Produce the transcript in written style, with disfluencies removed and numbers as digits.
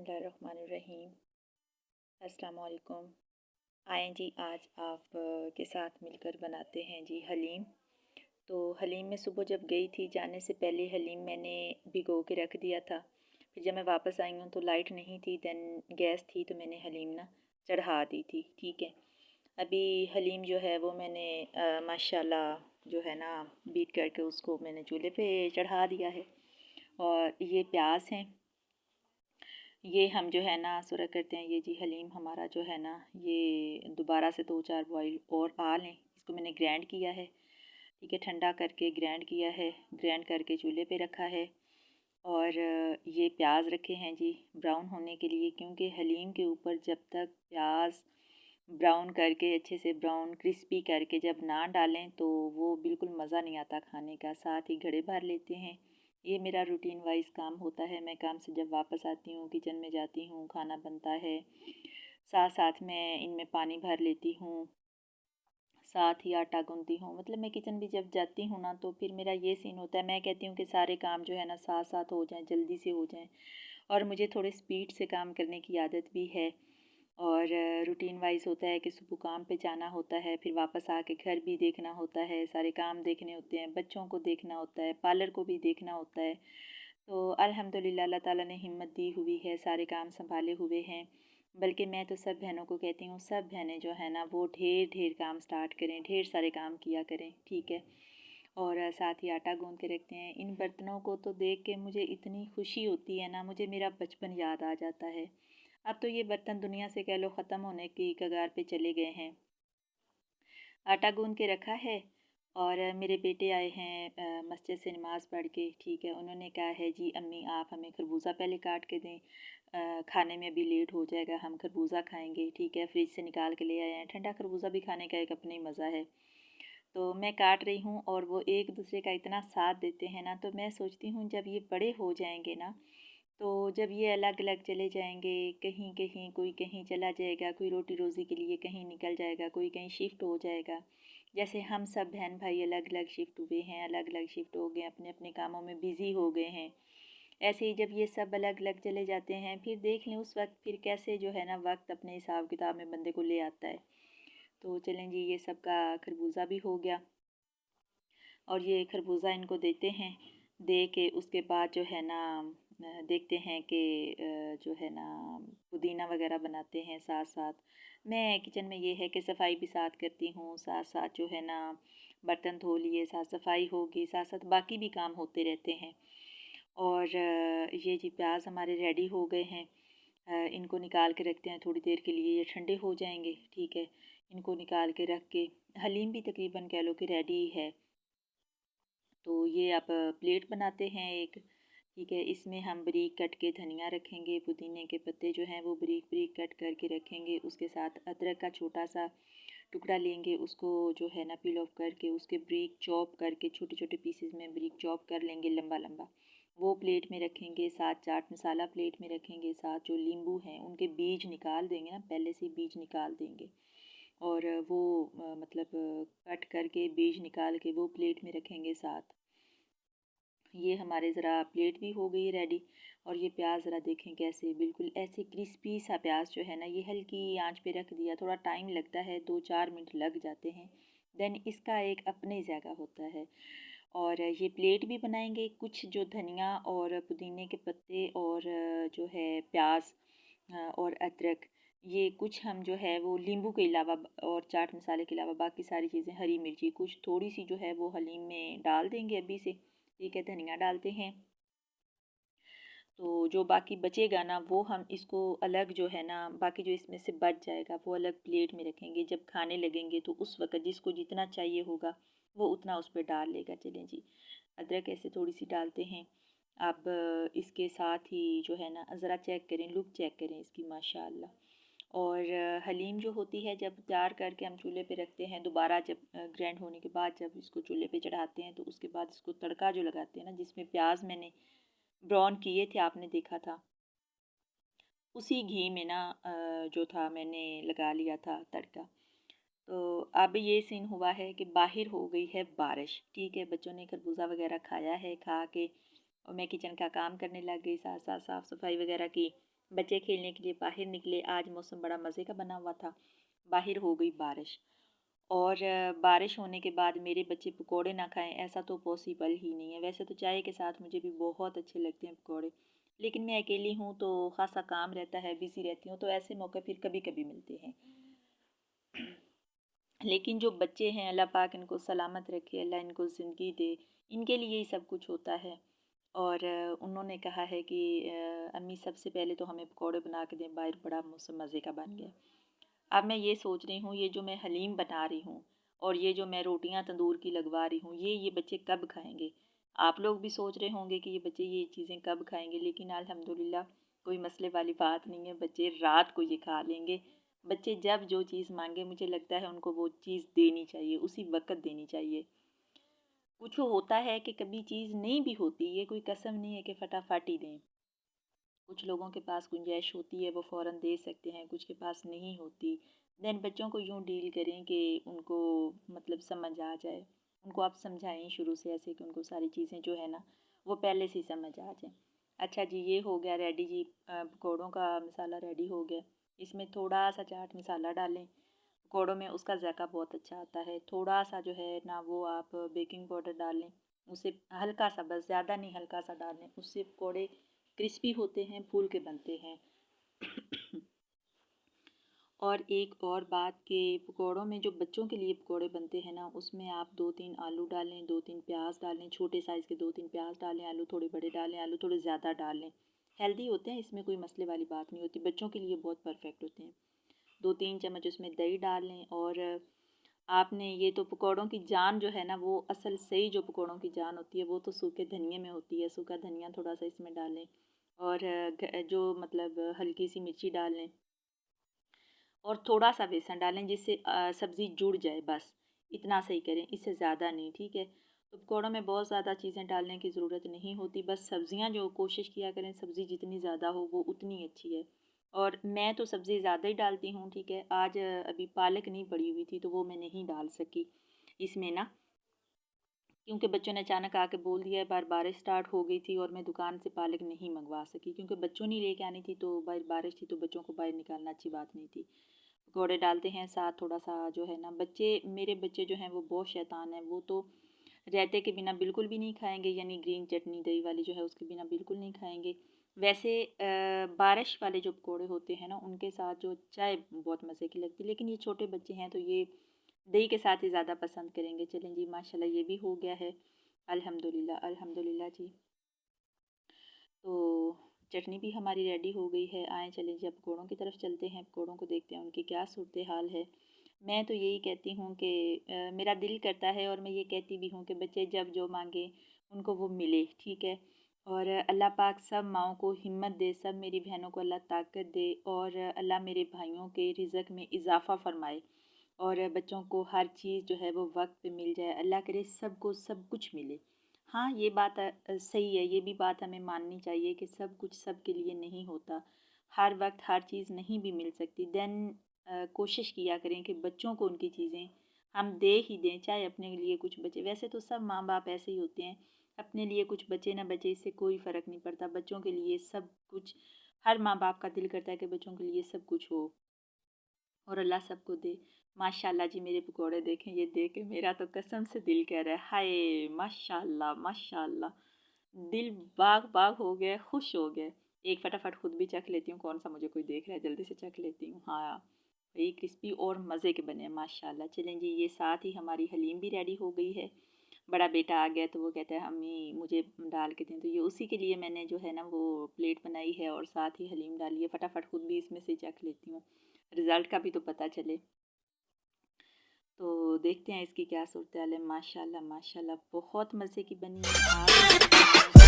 बिस्मिल्लाहिर्रहमानिर्रहीम। अस्सलाम वालेकुम। आएँ जी, आज आप के साथ मिलकर बनाते हैं जी हलीम। तो हलीम में सुबह जब गई थी, जाने से पहले हलीम मैंने भिगो के रख दिया था। फिर जब मैं वापस आई हूँ तो लाइट नहीं थी, दैन गैस थी, तो मैंने हलीम ना चढ़ा दी थी। ठीक है, अभी हलीम जो है वो मैंने माशाल्लाह जो है ना बीट करके उसको मैंने चूल्हे पे चढ़ा दिया है। और ये प्याज हैं, ये हम जो है ना सुरख करते हैं। ये जी हलीम हमारा जो है ना, ये दोबारा से 2-4 बॉयल और आ लें। इसको मैंने ग्राइंड किया है, ठीक है, ठंडा करके ग्राइंड किया है, ग्राइंड करके चूल्हे पे रखा है। और ये प्याज रखे हैं जी ब्राउन होने के लिए, क्योंकि हलीम के ऊपर जब तक प्याज ब्राउन करके अच्छे से ब्राउन क्रिस्पी करके जब ना डालें तो वो बिल्कुल मज़ा नहीं आता खाने का। साथ ही घड़े भर लेते हैं। ये मेरा रूटीन वाइज काम होता है। मैं काम से जब वापस आती हूँ, किचन में जाती हूँ, खाना बनता है, साथ साथ मैं इनमें पानी भर लेती हूँ, साथ ही आटा गूंथती हूँ। मतलब मैं किचन भी जब जाती हूँ ना, तो फिर मेरा ये सीन होता है, मैं कहती हूँ कि सारे काम जो है ना साथ साथ हो जाएं, जल्दी से हो जाएं। और मुझे थोड़े स्पीड से काम करने की आदत भी है। और रूटीन वाइज होता है कि सुबह काम पे जाना होता है, फिर वापस आके घर भी देखना होता है, सारे काम देखने होते हैं, बच्चों को देखना होता है, पार्लर को भी देखना होता है। तो अल्हम्दुलिल्लाह अल्लाह ताला ने हिम्मत दी हुई है, सारे काम संभाले हुए हैं। बल्कि मैं तो सब बहनों को कहती हूँ, सब बहनें जो है ना वो ढेर ढेर काम स्टार्ट करें, ढेर सारे काम किया करें। ठीक है, और साथ ही आटा गूंद के रखते हैं। इन बर्तनों को तो देख के मुझे इतनी खुशी होती है ना, मुझे मेरा बचपन याद आ जाता है। अब तो ये बर्तन दुनिया से कह लो ख़त्म होने की कगार पे चले गए हैं। आटा गूंद के रखा है। और मेरे बेटे आए हैं मस्जिद से नमाज़ पढ़ के। ठीक है, उन्होंने कहा है जी अम्मी आप हमें खरबूजा पहले काट के दें, खाने में अभी लेट हो जाएगा, हम खरबूजा खाएंगे। ठीक है, फ्रिज से निकाल के ले आए हैं। ठंडा खरबूजा भी खाने का एक अपना ही मज़ा है। तो मैं काट रही हूँ और वो एक दूसरे का इतना साथ देते हैं ना, तो मैं सोचती हूँ जब ये बड़े हो जाएंगे ना, तो जब ये अलग अलग चले जाएंगे, कहीं कहीं कोई कहीं चला जाएगा, कोई रोटी रोज़ी के लिए कहीं निकल जाएगा, कोई कहीं शिफ्ट हो जाएगा। जैसे हम सब बहन भाई अलग अलग शिफ्ट हुए हैं, अलग अलग शिफ्ट हो गए, अपने अपने कामों में बिज़ी हो गए हैं। ऐसे ही जब ये सब अलग अलग चले जाते हैं, फिर देख लें उस वक्त फिर कैसे जो है ना वक्त अपने हिसाब किताब में बंदे को ले आता है। तो चलें जी, ये सब का खरबूजा भी हो गया। और ये खरबूजा इनको देते हैं। दे के उसके बाद जो है ना देखते हैं कि जो है ना पुदीना वगैरह बनाते हैं साथ साथ। मैं किचन में ये है कि सफाई भी साथ करती हूँ, साथ साथ जो है ना बर्तन धो लिए, साथ सफाई होगी, साथ साथ बाकी भी काम होते रहते हैं। और ये जी प्याज हमारे रेडी हो गए हैं। इनको निकाल के रखते हैं थोड़ी देर के लिए, ये ठंडे हो जाएंगे। ठीक है, इनको निकाल के रख के हलीम भी तकरीबन कह लो कि रेडी है। तो ये आप प्लेट बनाते हैं एक। ठीक है, इसमें हम बारीक कट के धनिया रखेंगे, पुदीने के पत्ते जो हैं वो बारीक बारीक कट करके रखेंगे। उसके साथ अदरक का छोटा सा टुकड़ा लेंगे, उसको जो है ना पील ऑफ करके उसके बारीक चॉप करके छोटे छोटे पीसेस में बारीक चॉप कर लेंगे लंबा लंबा। वो प्लेट में रखेंगे। साथ चाट मसाला प्लेट में रखेंगे। साथ जो नींबू हैं उनके बीज निकाल देंगे ना, पहले से बीज निकाल देंगे। और वो मतलब कट करके बीज निकाल के वो प्लेट में रखेंगे साथ। ये हमारे ज़रा प्लेट भी हो गई रेडी। और ये प्याज ज़रा देखें कैसे बिल्कुल ऐसे क्रिस्पी सा प्याज जो है ना, ये हल्की आंच पे रख दिया, थोड़ा टाइम लगता है, 2-4 मिनट लग जाते हैं। देन इसका एक अपने जगह होता है। और ये प्लेट भी बनाएंगे। कुछ जो धनिया और पुदीने के पत्ते और जो है प्याज और अदरक, ये कुछ हम जो है वो नींबू के अलावा और चाट मसाले के अलावा बाकी सारी चीज़ें, हरी मिर्ची कुछ थोड़ी सी जो है वो हलीम में डाल देंगे अभी से। ठीक है, धनिया डालते हैं। तो जो बाकी बचेगा ना वो हम इसको अलग जो है ना, बाकी जो इसमें से बच जाएगा वो अलग प्लेट में रखेंगे। जब खाने लगेंगे तो उस वक़्त जिसको जितना चाहिए होगा वो उतना उस पर डाल लेगा। चलें जी, अदरक ऐसे थोड़ी सी डालते हैं। अब इसके साथ ही जो है ना ज़रा चेक करें, लुक चेक करें इसकी माशाल्लाह। और हलीम जो होती है जब तैयार करके हम चूल्हे पे रखते हैं, दोबारा जब ग्राइंड होने के बाद जब इसको चूल्हे पे चढ़ाते हैं, तो उसके बाद इसको तड़का जो लगाते हैं ना, जिसमें प्याज मैंने ब्राउन किए थे आपने देखा था, उसी घी में ना जो था मैंने लगा लिया था तड़का। तो अब ये सीन हुआ है कि बाहर हो गई है बारिश। ठीक है, बच्चों ने खरबूजा वगैरह खाया है, खा के और मैं किचन का काम करने लग गई, साथ साथ साफ़ सफाई वगैरह की। बच्चे खेलने के लिए बाहर निकले। आज मौसम बड़ा मज़े का बना हुआ था। बाहर हो गई बारिश और बारिश होने के बाद मेरे बच्चे पकोड़े ना खाएं ऐसा तो पॉसिबल ही नहीं है। वैसे तो चाय के साथ मुझे भी बहुत अच्छे लगते हैं पकोड़े, लेकिन मैं अकेली हूँ तो ख़ासा काम रहता है, बिज़ी रहती हूँ, तो ऐसे मौके फिर कभी कभी मिलते हैं। लेकिन जो बच्चे हैं अल्लाह पाक इनको सलामत रखे, अल्लाह इनको ज़िंदगी दे, इनके लिए ही सब कुछ होता है। और उन्होंने कहा है कि अम्मी सबसे पहले तो हमें पकौड़े बना के दें, बाहर बड़ा मौसम मज़े का बन गया। अब मैं ये सोच रही हूँ ये जो मैं हलीम बना रही हूँ और ये जो मैं रोटियां तंदूर की लगवा रही हूँ ये बच्चे कब खाएंगे। आप लोग भी सोच रहे होंगे कि ये बच्चे ये चीज़ें कब खाएंगे, लेकिन अल्हम्दुलिल्लाह कोई मसले वाली बात नहीं है, बच्चे रात को ये खा लेंगे। बच्चे जब जो चीज़ मांगे मुझे लगता है उनको वो चीज़ देनी चाहिए, उसी वक्त देनी चाहिए। कुछ होता है कि कभी चीज़ नहीं भी होती, ये कोई कसम नहीं है कि फटाफट ही दें। कुछ लोगों के पास गुंजाइश होती है वो फ़ौरन दे सकते हैं, कुछ के पास नहीं होती। देन बच्चों को यूँ डील करें कि उनको मतलब समझ आ जाए। उनको आप समझाएं शुरू से ऐसे कि उनको सारी चीज़ें जो है ना वो पहले से ही समझ आ जाएं। अच्छा जी, ये हो गया रेडी जी, पकौड़ों का मसाला रेडी हो गया। इसमें थोड़ा सा चाट मसाला डालें। पकौड़ों में उसका जायका बहुत अच्छा आता है। थोड़ा सा जो है ना वो आप बेकिंग पाउडर डाल लें, उसे हल्का सा, बस ज़्यादा नहीं, हल्का सा डाल लें, उससे पकौड़े क्रिस्पी होते हैं, फूल के बनते हैं। और एक और बात कि पकौड़ों में जो बच्चों के लिए पकौड़े बनते हैं ना उसमें आप 2-3 आलू डालें, 2-3 प्याज डालें, छोटे साइज़ के 2-3 प्याज डालें, आलू थोड़े बड़े डालें, आलू थोड़े ज़्यादा डालें। हेल्दी होते हैं, इसमें कोई मसले वाली बात नहीं होती, बच्चों के लिए बहुत परफेक्ट होते हैं। 2-3 चम्मच उसमें दही डाल लें। और आपने ये तो पकौड़ों की जान जो है ना वो असल सही जो पकौड़ों की जान होती है वो तो सूखे धनिए में होती है। सूखा धनिया थोड़ा सा इसमें डालें और जो मतलब हल्की सी मिर्ची डाल लें और थोड़ा सा बेसन डालें जिससे सब्ज़ी जुड़ जाए, बस इतना सही करें, इससे ज़्यादा नहीं, ठीक है। तो पकौड़ों में बहुत ज़्यादा चीज़ें डालने की ज़रूरत नहीं होती, बस सब्ज़ियाँ जो कोशिश किया करें सब्ज़ी जितनी ज़्यादा हो वो उतनी अच्छी है। और मैं तो सब्ज़ी ज़्यादा ही डालती हूँ, ठीक है। आज अभी पालक नहीं पड़ी हुई थी तो वो मैं नहीं डाल सकी इसमें ना, क्योंकि बच्चों ने अचानक आके बोल दिया, बार बारिश स्टार्ट हो गई थी और मैं दुकान से पालक नहीं मंगवा सकी क्योंकि बच्चों ने लेके आनी थी, तो बाहर बारिश थी तो बच्चों को बाहर निकालना अच्छी बात नहीं थी। पकौड़े डालते हैं साथ थोड़ा सा जो है ना, बच्चे मेरे बच्चे जो हैं वो बहुत शैतान हैं, वो तो रायते के बिना बिल्कुल भी नहीं खाएंगे, यानी ग्रीन चटनी दही वाली जो है उसके बिना बिल्कुल नहीं खाएंगे। वैसे बारिश वाले जो पकौड़े होते हैं ना उनके साथ जो चाय बहुत मज़े की लगती है, लेकिन ये छोटे बच्चे हैं तो ये दही के साथ ही ज़्यादा पसंद करेंगे। चलें जी, माशाल्लाह ये भी हो गया है। अल्हम्दुलिल्लाह अल्हम्दुलिल्लाह जी। तो चटनी भी हमारी रेडी हो गई है। आएँ चलें जी अब पकौड़ों की तरफ चलते हैं, पकौड़ों को देखते हैं उनकी क्या सूरत हाल है। मैं तो यही कहती हूँ कि मेरा दिल करता है और मैं ये कहती भी हूँ कि बच्चे जब जो मांगे उनको वो मिले, ठीक है। और अल्लाह पाक सब माओं को हिम्मत दे, सब मेरी बहनों को अल्लाह ताकत दे और अल्लाह मेरे भाइयों के रिज़्क में इजाफ़ा फ़रमाए और बच्चों को हर चीज़ जो है वो वक्त पे मिल जाए। अल्लाह करे सबको सब कुछ मिले। हाँ, ये बात सही है, ये भी बात हमें माननी चाहिए कि सब कुछ सबके लिए नहीं होता। हर वक़्त हर चीज़ नहीं भी मिल सकती। देन कोशिश किया करें कि बच्चों को उनकी चीज़ें हम दे ही दें, चाहे अपने लिए कुछ बचे। वैसे तो सब माँ-बाप ऐसे ही होते हैं, अपने लिए कुछ बचे ना बचे इससे कोई फ़र्क नहीं पड़ता। बच्चों के लिए सब कुछ, हर माँ-बाप का दिल करता है कि बच्चों के लिए सब कुछ हो और अल्लाह सबको दे। माशाल्लाह जी, मेरे पकोड़े देखें, ये देख के मेरा तो कसम से दिल कह रहा है हाय माशाल्लाह माशाल्लाह। दिल बाग बाग हो गया, खुश हो गया। एक फटाफट खुद भी चख लेती हूँ, कौन सा मुझे कोई देख रहा है, जल्दी से चख लेती हूँ। हाँ, ये क्रिस्पी और मज़े के बने हैं माशाल्लाह। चलें जी, ये साथ ही हमारी हलीम भी रेडी हो गई है। बड़ा बेटा आ गया तो वो कहता है अम्मी मुझे डाल के दें, तो ये उसी के लिए मैंने जो है ना वो प्लेट बनाई है और साथ ही हलीम डाली है। फटाफट खुद भी इसमें से चख लेती हूँ, रिज़ल्ट का भी तो पता चले। तो देखते हैं इसकी क्या सूरत हाल है। माशाल्लाह माशाल्लाह बहुत मज़े की बनी है। आप